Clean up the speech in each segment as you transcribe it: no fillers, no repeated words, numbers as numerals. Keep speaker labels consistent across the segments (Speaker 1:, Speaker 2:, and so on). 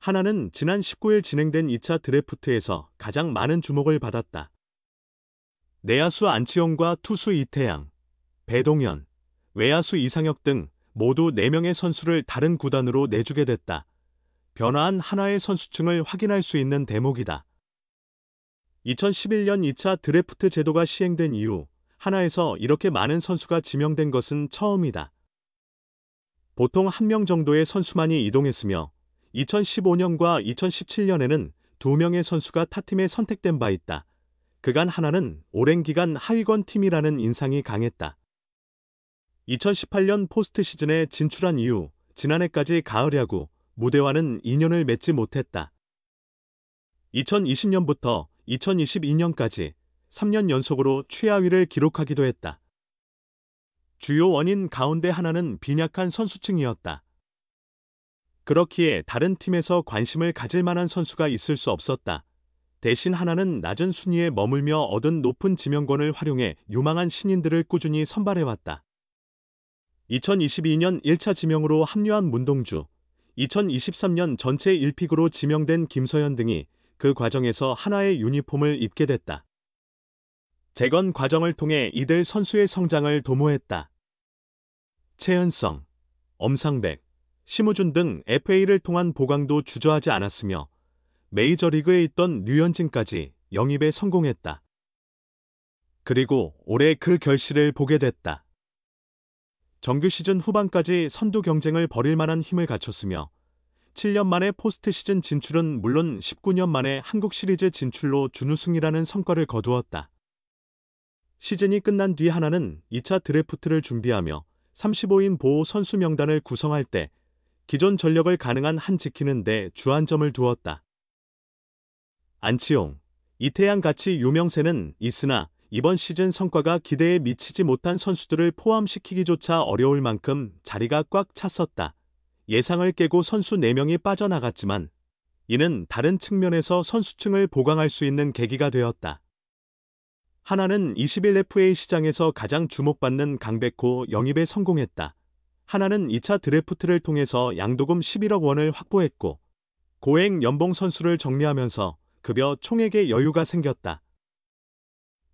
Speaker 1: 하나는 지난 19일 진행된 2차 드래프트에서 가장 많은 주목을 받았다. 내야수 안치홍과 투수 이태양, 배동현, 외야수 이상혁 등 모두 4명의 선수를 다른 구단으로 내주게 됐다. 변화한 하나의 선수층을 확인할 수 있는 대목이다. 2011년 2차 드래프트 제도가 시행된 이후 하나에서 이렇게 많은 선수가 지명된 것은 처음이다. 보통 1명 정도의 선수만이 이동했으며 2015년과 2017년에는 2명의 선수가 타팀에 선택된 바 있다. 그간 하나는 오랜 기간 하위권 팀이라는 인상이 강했다. 2018년 포스트 시즌에 진출한 이후 지난해까지 가을 야구 무대와는 인연을 맺지 못했다. 2020년부터 2022년까지 3년 연속으로 최하위를 기록하기도 했다. 주요 원인 가운데 하나는 빈약한 선수층이었다. 그렇기에 다른 팀에서 관심을 가질 만한 선수가 있을 수 없었다. 대신 하나는 낮은 순위에 머물며 얻은 높은 지명권을 활용해 유망한 신인들을 꾸준히 선발해왔다. 2022년 1차 지명으로 합류한 문동주, 2023년 전체 1픽으로 지명된 김서현 등이 그 과정에서 하나의 유니폼을 입게 됐다. 재건 과정을 통해 이들 선수의 성장을 도모했다. 최은성, 엄상백, 심우준 등 FA를 통한 보강도 주저하지 않았으며 메이저리그에 있던 류현진까지 영입에 성공했다. 그리고 올해 그 결실을 보게 됐다. 정규 시즌 후반까지 선두 경쟁을 벌일 만한 힘을 갖췄으며 7년 만에 포스트 시즌 진출은 물론 19년 만에 한국 시리즈 진출로 준우승이라는 성과를 거두었다. 시즌이 끝난 뒤 하나는 2차 드래프트를 준비하며 35인 보호 선수 명단을 구성할 때 기존 전력을 가능한 한 지키는 데 주안점을 두었다. 안치홍, 이태양 같이 유명세는 있으나 이번 시즌 성과가 기대에 미치지 못한 선수들을 포함시키기조차 어려울 만큼 자리가 꽉 찼었다. 예상을 깨고 선수 4명이 빠져나갔지만 이는 다른 측면에서 선수층을 보강할 수 있는 계기가 되었다. 하나는 21FA 시장에서 가장 주목받는 강백호 영입에 성공했다. 하나는 2차 드래프트를 통해서 양도금 11억 원을 확보했고 고액 연봉 선수를 정리하면서 급여 총액에 여유가 생겼다.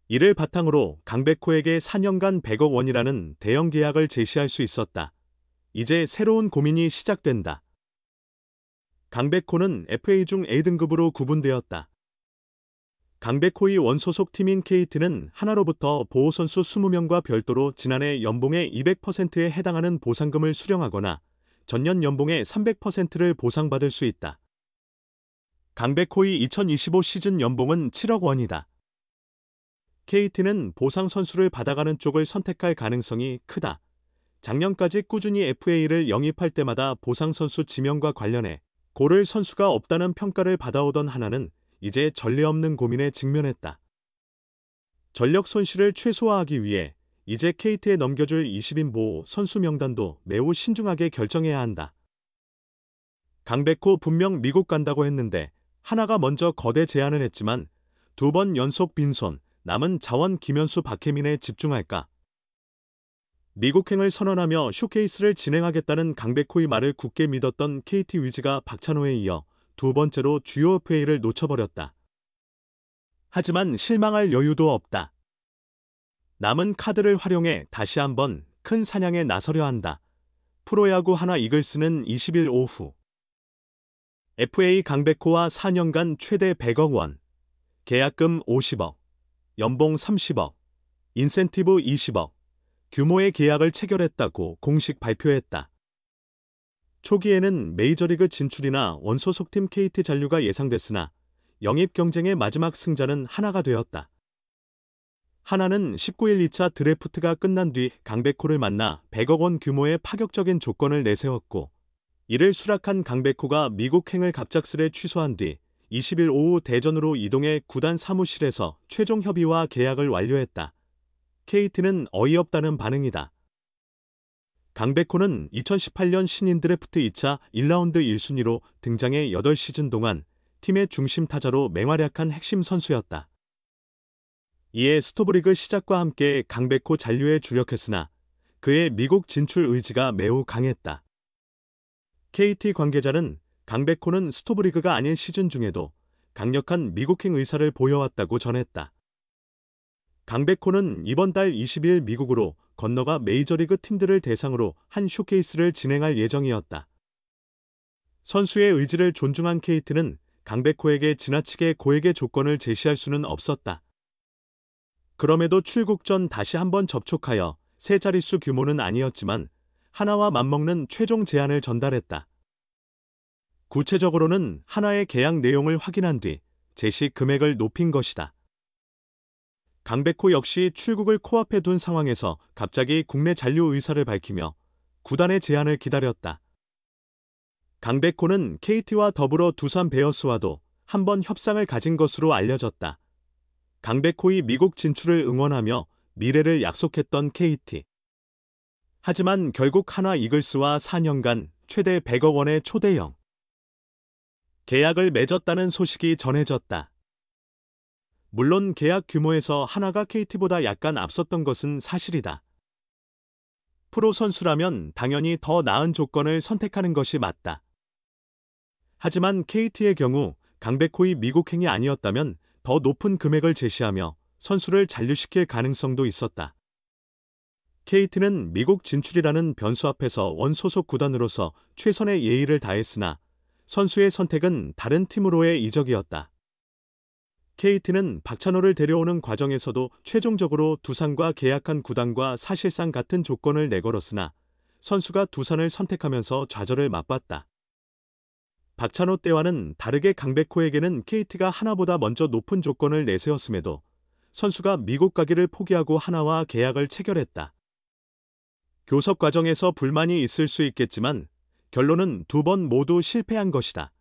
Speaker 1: 이를 바탕으로 강백호에게 4년간 100억 원이라는 대형 계약을 제시할 수 있었다. 이제 새로운 고민이 시작된다. 강백호는 FA 중 A등급으로 구분되었다. 강백호의 원소속 팀인 KT는 하나로부터 보호선수 20명과 별도로 지난해 연봉의 200%에 해당하는 보상금을 수령하거나 전년 연봉의 300%를 보상받을 수 있다. 강백호의 2025 시즌 연봉은 7억 원이다. KT는 보상 선수를 받아가는 쪽을 선택할 가능성이 크다. 작년까지 꾸준히 FA를 영입할 때마다 보상 선수 지명과 관련해 고를 선수가 없다는 평가를 받아오던 하나는 이제 전례 없는 고민에 직면했다. 전력 손실을 최소화하기 위해 이제 KT에 넘겨줄 20인 보호 선수 명단도 매우 신중하게 결정해야 한다. 강백호 분명 미국 간다고 했는데 하나가 먼저 거대 제안을 했지만 2번 연속 빈손, 남은 자원 김현수 박혜민에 집중할까? 미국행을 선언하며 쇼케이스를 진행하겠다는 강백호의 말을 굳게 믿었던 KT 위즈가 박찬호에 이어 2번째로 주요 FA를 놓쳐버렸다. 하지만 실망할 여유도 없다. 남은 카드를 활용해 다시 한번 큰 사냥에 나서려 한다. 프로야구 하나 이글스는 20일 오후 FA 강백호와 4년간 최대 100억 원, 계약금 50억, 연봉 30억, 인센티브 20억, 규모의 계약을 체결했다고 공식 발표했다. 초기에는 메이저리그 진출이나 원소속팀 KT 잔류가 예상됐으나 영입 경쟁의 마지막 승자는 하나가 되었다. 하나는 19일 2차 드래프트가 끝난 뒤 강백호를 만나 100억 원 규모의 파격적인 조건을 내세웠고 이를 수락한 강백호가 미국행을 갑작스레 취소한 뒤 20일 오후 대전으로 이동해 구단 사무실에서 최종 협의와 계약을 완료했다. KT는 어이없다는 반응이다. 강백호는 2018년 신인 드래프트 2차 1라운드 1순위로 등장해 8시즌 동안 팀의 중심 타자로 맹활약한 핵심 선수였다. 이에 스토브리그 시작과 함께 강백호 잔류에 주력했으나 그의 미국 진출 의지가 매우 강했다. KT 관계자는 강백호는 스토브리그가 아닌 시즌 중에도 강력한 미국행 의사를 보여왔다고 전했다. 강백호는 이번 달 20일 미국으로 건너가 메이저리그 팀들을 대상으로 한 쇼케이스를 진행할 예정이었다. 선수의 의지를 존중한 KT는 강백호에게 지나치게 고액의 조건을 제시할 수는 없었다. 그럼에도 출국 전 다시 한번 접촉하여 세 자릿수 규모는 아니었지만 하나와 맞먹는 최종 제안을 전달했다. 구체적으로는 하나의 계약 내용을 확인한 뒤 제시 금액을 높인 것이다. 강백호 역시 출국을 코앞에 둔 상황에서 갑자기 국내 잔류 의사를 밝히며 구단의 제안을 기다렸다. 강백호는 KT와 더불어 두산 베어스와도 한번 협상을 가진 것으로 알려졌다. 강백호의 미국 진출을 응원하며 미래를 약속했던 KT. 하지만 결국 하나 이글스와 4년간 최대 100억 원의 초대형 계약을 맺었다는 소식이 전해졌다. 물론 계약 규모에서 하나가 KT보다 약간 앞섰던 것은 사실이다. 프로 선수라면 당연히 더 나은 조건을 선택하는 것이 맞다. 하지만 KT의 경우 강백호의 미국행이 아니었다면 더 높은 금액을 제시하며 선수를 잔류시킬 가능성도 있었다. KT는 미국 진출이라는 변수 앞에서 원소속 구단으로서 최선의 예의를 다했으나 선수의 선택은 다른 팀으로의 이적이었다. KT는 박찬호를 데려오는 과정에서도 최종적으로 두산과 계약한 구단과 사실상 같은 조건을 내걸었으나 선수가 두산을 선택하면서 좌절을 맛봤다. 박찬호 때와는 다르게 강백호에게는 KT가 하나보다 먼저 높은 조건을 내세웠음에도 선수가 미국 가기를 포기하고 하나와 계약을 체결했다. 교섭 과정에서 불만이 있을 수 있겠지만 결론은 두 번 모두 실패한 것이다.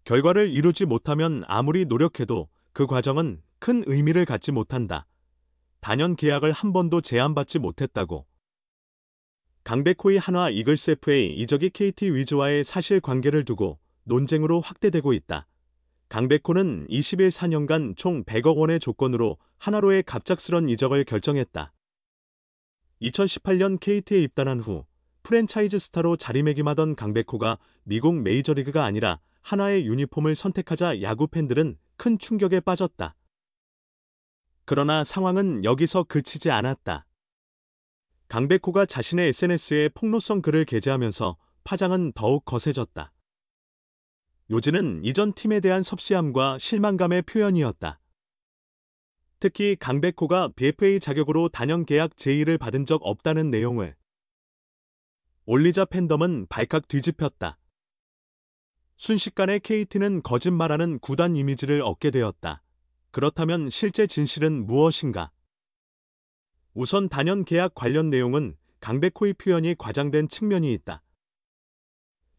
Speaker 1: 결과를 이루지 못하면 아무리 노력해도 그 과정은 큰 의미를 갖지 못한다. 단연 계약을 한 번도 제안받지 못했다고. 강백호의 한화 이글스 FA 이적이 KT 위즈와의 사실관계를 두고 논쟁으로 확대되고 있다. 강백호는 21 4년간 총 100억 원의 조건으로 하나로의 갑작스런 이적을 결정했다. 2018년 KT에 입단한 후 프랜차이즈 스타로 자리매김하던 강백호가 미국 메이저리그가 아니라 하나의 유니폼을 선택하자 야구 팬들은 큰 충격에 빠졌다. 그러나 상황은 여기서 그치지 않았다. 강백호가 자신의 SNS에 폭로성 글을 게재하면서 파장은 더욱 거세졌다. 요지는 이전 팀에 대한 섭씨함과 실망감의 표현이었다. 특히 강백호가 BFA 자격으로 단연 계약 제의를 받은 적 없다는 내용을 올리자 팬덤은 발칵 뒤집혔다. 순식간에 KT는 거짓말하는 구단 이미지를 얻게 되었다. 그렇다면 실제 진실은 무엇인가? 우선 단연 계약 관련 내용은 강백호의 표현이 과장된 측면이 있다.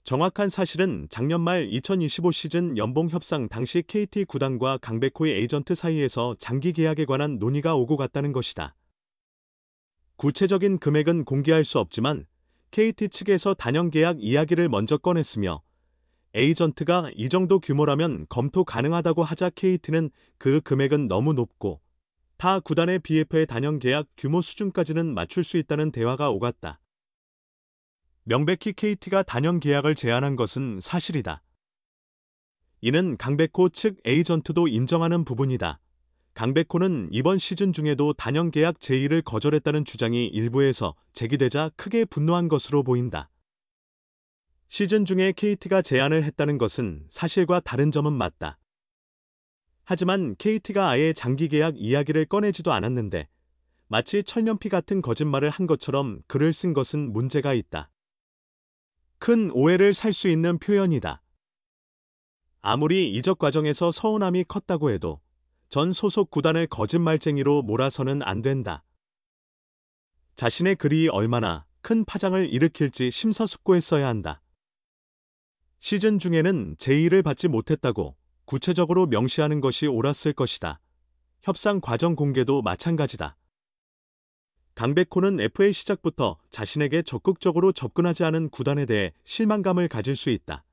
Speaker 1: 정확한 사실은 작년 말 2025 시즌 연봉 협상 당시 KT 구단과 강백호의 에이전트 사이에서 장기 계약에 관한 논의가 오고 갔다는 것이다. 구체적인 금액은 공개할 수 없지만 KT 측에서 단연 계약 이야기를 먼저 꺼냈으며 에이전트가 이 정도 규모라면 검토 가능하다고 하자 KT는 그 금액은 너무 높고 타 구단의 BFA 단연 계약 규모 수준까지는 맞출 수 있다는 대화가 오갔다. 명백히 KT가 단연 계약을 제안한 것은 사실이다. 이는 강백호 측 에이전트도 인정하는 부분이다. 강백호는 이번 시즌 중에도 단연 계약 제의를 거절했다는 주장이 일부에서 제기되자 크게 분노한 것으로 보인다. 시즌 중에 KT가 제안을 했다는 것은 사실과 다른 점은 맞다. 하지만 KT가 아예 장기 계약 이야기를 꺼내지도 않았는데 마치 철면피 같은 거짓말을 한 것처럼 글을 쓴 것은 문제가 있다. 큰 오해를 살 수 있는 표현이다. 아무리 이적 과정에서 서운함이 컸다고 해도 전 소속 구단을 거짓말쟁이로 몰아서는 안 된다. 자신의 글이 얼마나 큰 파장을 일으킬지 심사숙고했어야 한다. 시즌 중에는 제의를 받지 못했다고 구체적으로 명시하는 것이 옳았을 것이다. 협상 과정 공개도 마찬가지다. 강백호는 FA 시작부터 자신에게 적극적으로 접근하지 않은 구단에 대해 실망감을 가질 수 있다.